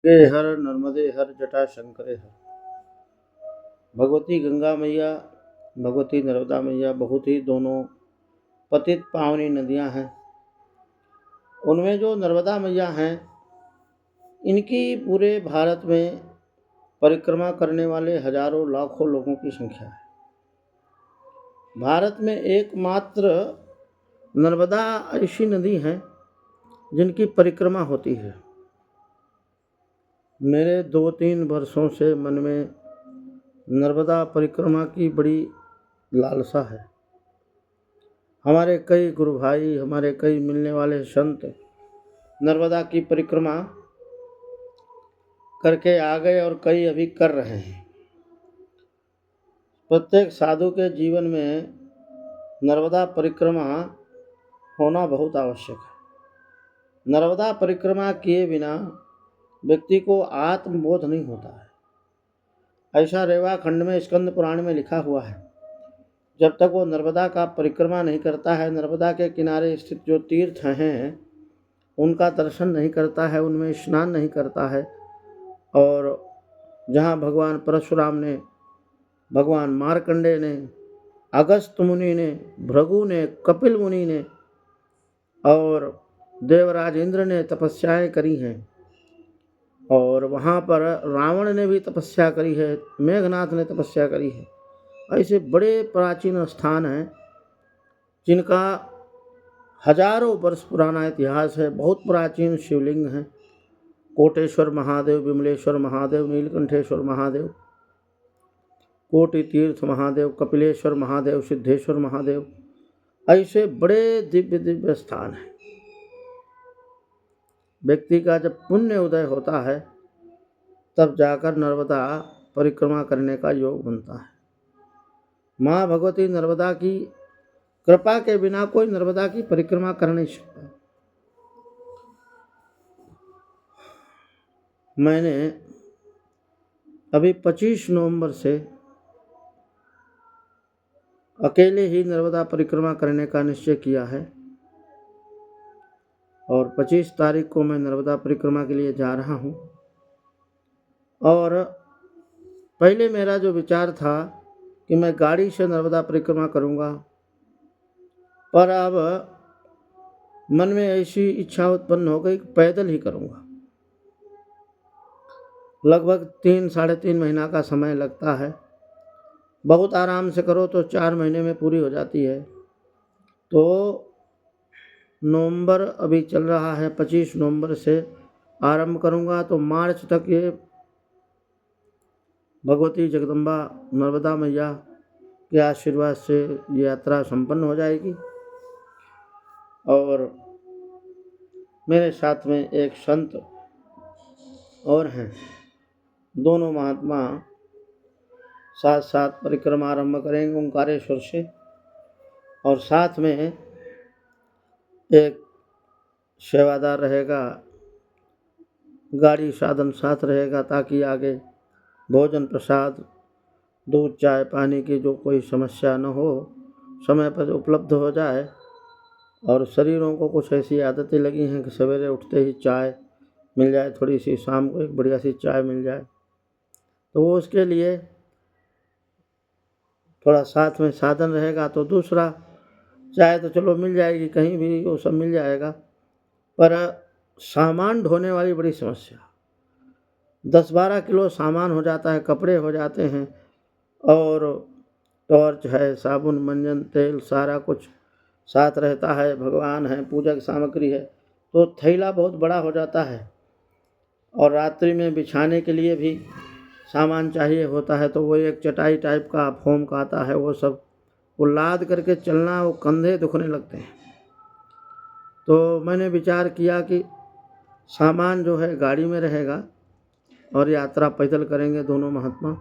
गे हर नर्मदे हर जटा शंकरे हर। भगवती गंगा मैया, भगवती नर्मदा मैया बहुत ही दोनों पतित पावनी नदियां हैं। उनमें जो नर्मदा मैया हैं, इनकी पूरे भारत में परिक्रमा करने वाले हजारों लाखों लोगों की संख्या है। भारत में एकमात्र नर्मदा ऐसी नदी है जिनकी परिक्रमा होती है। मेरे 2-3 वर्षों से मन में नर्मदा परिक्रमा की बड़ी लालसा है। हमारे कई गुरु भाई, हमारे कई मिलने वाले संत नर्मदा की परिक्रमा करके आ गए और कई अभी कर रहे हैं। प्रत्येक साधु के जीवन में नर्मदा परिक्रमा होना बहुत आवश्यक है। नर्मदा परिक्रमा किए बिना व्यक्ति को आत्मबोध नहीं होता है। ऐसा रेवा खंड में स्कंद पुराण में लिखा हुआ है। जब तक वो नर्मदा का परिक्रमा नहीं करता है, नर्मदा के किनारे स्थित जो तीर्थ हैं उनका दर्शन नहीं करता है, उनमें स्नान नहीं करता है, और जहाँ भगवान परशुराम ने, भगवान मार्कंडेय ने, अगस्त मुनि ने, भृगु ने, कपिल मुनि ने और देवराज इंद्र ने तपस्याएं करी हैं, और वहाँ पर रावण ने भी तपस्या करी है, मेघनाथ ने तपस्या करी है। ऐसे बड़े प्राचीन स्थान हैं जिनका हजारों वर्ष पुराना इतिहास है। बहुत प्राचीन शिवलिंग हैं। कोटेश्वर महादेव, विमलेश्वर महादेव, नीलकंठेश्वर महादेव, कोटि तीर्थ महादेव, कपिलेश्वर महादेव, सिद्धेश्वर महादेव, ऐसे बड़े दिव्य दिव्य स्थान हैं। व्यक्ति का जब पुण्य उदय होता है तब जाकर नर्मदा परिक्रमा करने का योग बनता है। माँ भगवती नर्मदा की कृपा के बिना कोई नर्मदा की परिक्रमा कर नहीं सकता। मैंने अभी 25 नवंबर से अकेले ही नर्मदा परिक्रमा करने का निश्चय किया है, और 25 तारीख को मैं नर्मदा परिक्रमा के लिए जा रहा हूँ। और पहले मेरा जो विचार था कि मैं गाड़ी से नर्मदा परिक्रमा करूँगा, पर अब मन में ऐसी इच्छा उत्पन्न हो गई कि पैदल ही करूँगा। लगभग 3-3.5 महीना का समय लगता है। बहुत आराम से करो तो 4 महीने में पूरी हो जाती है। तो नवंबर अभी चल रहा है, 25 नवंबर से आरंभ करूँगा तो मार्च तक ये भगवती जगदम्बा नर्मदा मैया के आशीर्वाद से ये यात्रा संपन्न हो जाएगी। और मेरे साथ में एक संत और हैं। दोनों महात्मा साथ साथ परिक्रमा आरंभ करेंगे ओंकारेश्वर से, और साथ में एक सेवादार रहेगा, गाड़ी साधन साथ रहेगा, ताकि आगे भोजन प्रसाद, दूध, चाय, पानी की जो कोई समस्या न हो, समय पर उपलब्ध हो जाए। और शरीरों को कुछ ऐसी आदतें लगी हैं कि सवेरे उठते ही चाय मिल जाए, थोड़ी सी, शाम को एक बढ़िया सी चाय मिल जाए, तो वो उसके लिए थोड़ा साथ में साधन रहेगा। तो दूसरा, चाय तो चलो मिल जाएगी, कहीं भी वो सब मिल जाएगा, पर सामान ढोने वाली बड़ी समस्या। 10-12 किलो सामान हो जाता है, कपड़े हो जाते हैं, और टॉर्च है, साबुन, मंजन, तेल, सारा कुछ साथ रहता है, भगवान है, पूजा की सामग्री है, तो थैला बहुत बड़ा हो जाता है। और रात्रि में बिछाने के लिए भी सामान चाहिए होता है, तो वो एक चटाई टाइप का फोम का आता है, वो सब वो लाद करके चलना, वो कंधे दुखने लगते हैं। तो मैंने विचार किया कि सामान जो है गाड़ी में रहेगा और यात्रा पैदल करेंगे दोनों महात्मा।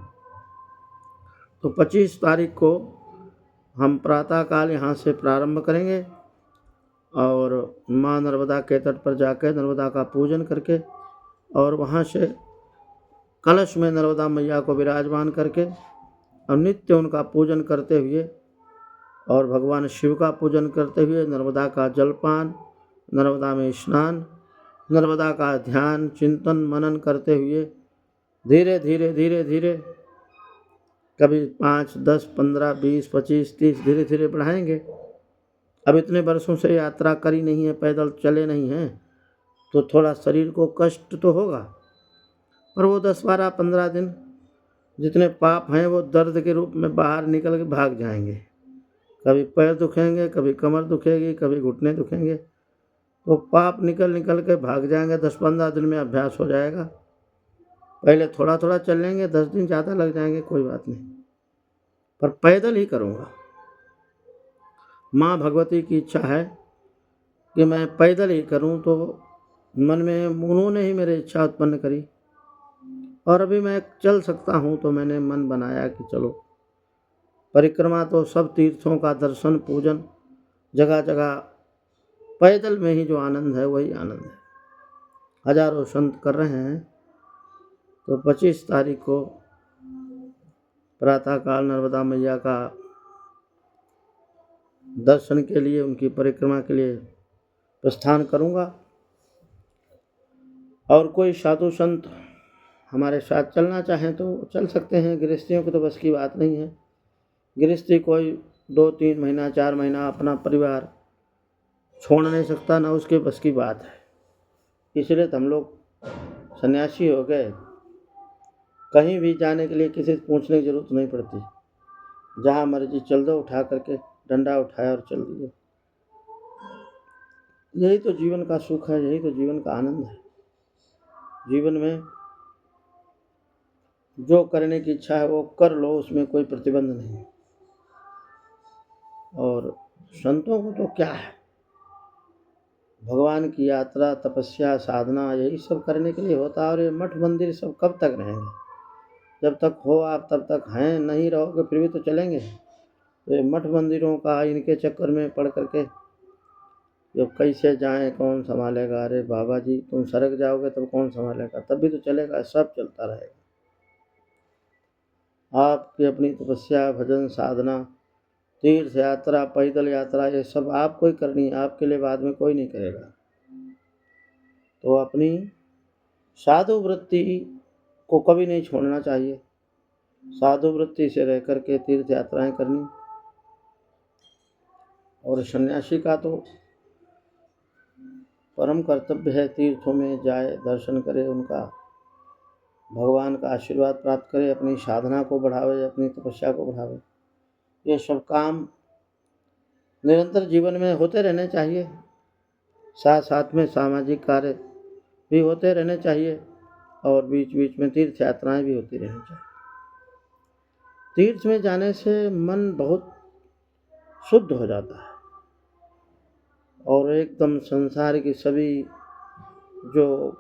तो 25 तारीख को हम प्रातःकाल यहाँ से प्रारंभ करेंगे, और माँ नर्मदा के तट पर जाकर नर्मदा का पूजन करके, और वहाँ से कलश में नर्मदा मैया को विराजमान करके और नित्य उनका पूजन करते हुए, और भगवान शिव का पूजन करते हुए, नर्मदा का जलपान, नर्मदा में स्नान, नर्मदा का ध्यान चिंतन मनन करते हुए धीरे धीरे धीरे धीरे कभी 5, 10, 15, 20, 25, 30 धीरे धीरे बढ़ाएंगे। अब इतने वर्षों से यात्रा करी नहीं है, पैदल चले नहीं हैं, तो थोड़ा शरीर को कष्ट तो होगा, पर वो 10, 12, 15 दिन जितने पाप हैं वो दर्द के रूप में बाहर निकल के भाग जाएंगे। कभी पैर दुखेंगे, कभी कमर दुखेगी, कभी घुटने दुखेंगे, तो पाप निकल निकल के भाग जाएंगे। 10-15 दिन में अभ्यास हो जाएगा। पहले थोड़ा थोड़ा चल लेंगे, 10 दिन ज़्यादा लग जाएंगे, कोई बात नहीं, पर पैदल ही करूँगा। माँ भगवती की इच्छा है कि मैं पैदल ही करूँ, तो मन में उन्होंने ही मेरी इच्छा उत्पन्न करी, और अभी मैं चल सकता हूँ तो मैंने मन बनाया कि चलो परिक्रमा, तो सब तीर्थों का दर्शन पूजन जगह जगह पैदल में ही जो आनंद है वही आनंद है। हजारों संत कर रहे हैं, तो 25 तारीख को प्रातःकाल नर्मदा मैया का दर्शन के लिए, उनकी परिक्रमा के लिए प्रस्थान करूँगा। और कोई साधु संत हमारे साथ चलना चाहें तो चल सकते हैं। गृहस्थियों की तो बस की बात नहीं है। गृहस्थी कोई 2-3 महीना 4 महीना अपना परिवार छोड़ नहीं सकता, ना उसके बस की बात है। इसलिए तो हम लोग सन्यासी हो गए। कहीं भी जाने के लिए किसी से पूछने की जरूरत नहीं पड़ती, जहाँ मर्जी चल दो, उठा करके डंडा उठाया और चल दिए। यही तो जीवन का सुख है, यही तो जीवन का आनंद है। जीवन में जो करने की इच्छा है वो कर लो, उसमें कोई प्रतिबंध नहीं। और संतों को तो क्या है, भगवान की यात्रा, तपस्या, साधना, यही सब करने के लिए होता है। और ये मठ मंदिर सब कब तक रहेंगे? जब तक हो आप तब तक हैं, नहीं रहोगे फिर भी तो चलेंगे। तो ये मठ मंदिरों का, इनके चक्कर में पड़ करके जब कैसे जाएं, कौन संभालेगा? अरे बाबा जी, तुम सड़क जाओगे तब कौन संभालेगा? तब भी तो चलेगा, सब चलता रहेगा। आपकी अपनी तपस्या, भजन, साधना, तीर्थ यात्रा, पैदल यात्रा, ये सब आपको ही करनी है, आपके लिए बाद में कोई नहीं करेगा। तो अपनी साधु वृत्ति को कभी नहीं छोड़ना चाहिए। साधु वृत्ति से रह करके तीर्थ यात्राएं करनी। और सन्यासी का तो परम कर्तव्य है, तीर्थों में जाए, दर्शन करे, उनका भगवान का आशीर्वाद प्राप्त करे, अपनी साधना को बढ़ावे, अपनी तपस्या को बढ़ावे। ये सब काम निरंतर जीवन में होते रहने चाहिए। साथ साथ में सामाजिक कार्य भी होते रहने चाहिए, और बीच बीच में तीर्थ यात्राएं भी होती रहनी चाहिए। तीर्थ में जाने से मन बहुत शुद्ध हो जाता है, और एकदम संसार की सभी जो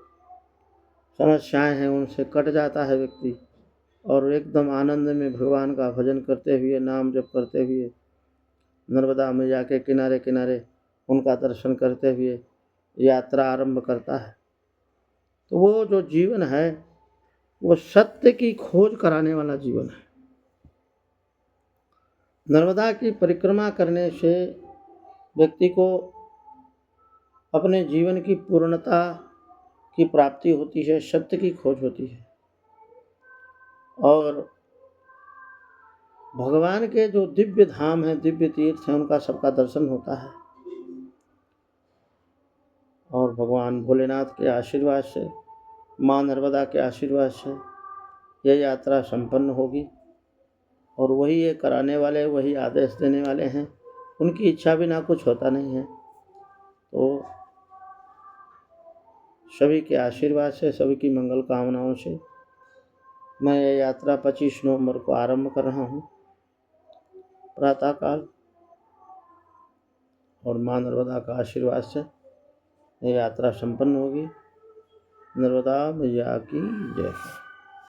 समस्याएं हैं उनसे कट जाता है व्यक्ति, और एकदम आनंद में भगवान का भजन करते हुए, नाम जप करते हुए, नर्मदा मैया के किनारे किनारे उनका दर्शन करते हुए यात्रा आरंभ करता है। तो वो जो जीवन है वो सत्य की खोज कराने वाला जीवन है। नर्मदा की परिक्रमा करने से व्यक्ति को अपने जीवन की पूर्णता की प्राप्ति होती है, सत्य की खोज होती है, और भगवान के जो दिव्य धाम है, दिव्य तीर्थ हैं, उनका सबका दर्शन होता है। और भगवान भोलेनाथ के आशीर्वाद से, माँ नर्मदा के आशीर्वाद से यह यात्रा संपन्न होगी। और वही ये कराने वाले, वही आदेश देने वाले हैं, उनकी इच्छा बिना कुछ होता नहीं है। तो सभी के आशीर्वाद से, सभी की मंगल कामनाओं से मैं ये यात्रा 25 नवंबर को आरंभ कर रहा हूँ प्रातःकाल, और माँ नर्मदा का आशीर्वाद से ये यात्रा संपन्न होगी। नर्मदा मैया की जय।